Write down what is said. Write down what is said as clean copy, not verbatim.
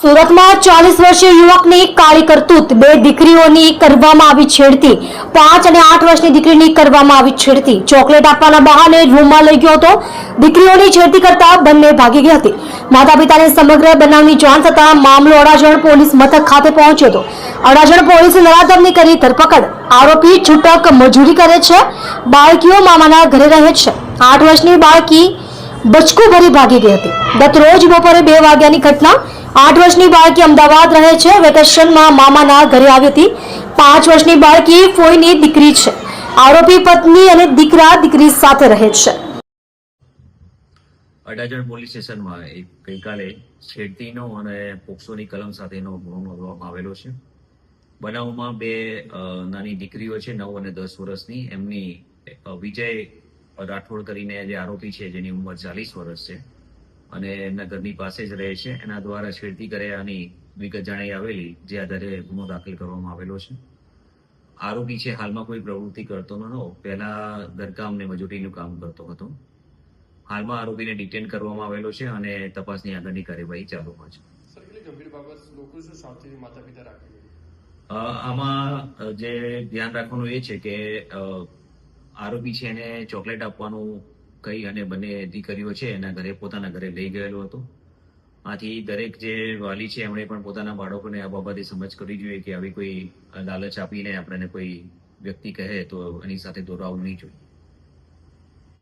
સુરતમાં 40 વર્ષીય યુવકની કાળી કરતૂત, બે દીકરીઓની કરવામાં આવી છેડતી, 5 અને 8 વર્ષની દીકરીની કરવામાં આવી છેડતી, ચોકલેટ આપવાના બહાને રૂમમાં લઈ ગયો હતો. દીકરીઓની છેડતી કરતા બંને ભાગી ગઈ હતી. માતા પિતાને સમગ્ર બનાવની જાણ થતા મામલો અડાજણ પોલીસ મથક ખાતે પહોંચ્યો હતો. અડાજણ પોલીસે નરાધમની કરી ધરપકડ. આરોપી છૂટક મજૂરી કરે છે. બાળકીઓ મામાના ઘરે રહે છે. 8 વર્ષની બાળકી બચકું ભરી ભાગી ગઈ હતી. ગત રોજ બપોરે 2 વાગ્યાની ઘટના. 8 વર્ષની બાળકી અમદાવાદ રહે છે. વેકેશનમાં મામાના ઘરે આવી હતી. 5 વર્ષની બાળકી ફોઈની દીકરી છે. આરોપી પત્ની અને દીકરી સાથે રહે છે. અડાજણ પોલીસ સ્ટેશનમાં ગઈકાલે છેડતીનો અને પોક્સોની કલમ સાથેનો ગુનો નોંધવામાં આવેલો છે. બનાવમાં 2 નાની દીકરીઓ છે, 9 અને 10 વર્ષની. એમની વિજય રાઠોડ કરીને જે આરોપી છે, જેની ઉંમર 40 વર્ષ છે અને એમના ઘરની પાસે જ રહે છે, એના દ્વારા છેડતી કર્યાની વિગત જણાઈ આવેલી, જે આધારે ગુનો દાખલ કરવામાં આવેલો છે. આરોપી છે હાલમાં કોઈ પ્રવૃત્તિ કરતો નહોતો. પહેલા ઘરકામ ને મજૂરીનું કામ કરતો હતો. હાલમાં આરોપીને ડિટેન કરવામાં આવેલો છે અને તપાસની આગળની કાર્યવાહી ચાલુમાં છે. આમાં જે ધ્યાન રાખવાનું એ છે કે આરોપી છે એને ચોકલેટ આપવાનું કહી અને બંને દીકરીઓ છે એના ઘરે પોતાના ઘરે લઈ ગયેલો હતો. આથી દરેક જે વાલી છે એમણે પણ પોતાના બાળકોને આ બાબતે સમજ કરવી જોઈએ કે આવી કોઈ લાલચ આપીને આપણને કોઈ વ્યક્તિ કહે તો એની સાથે દોરાવવું નહીં જોઈએ.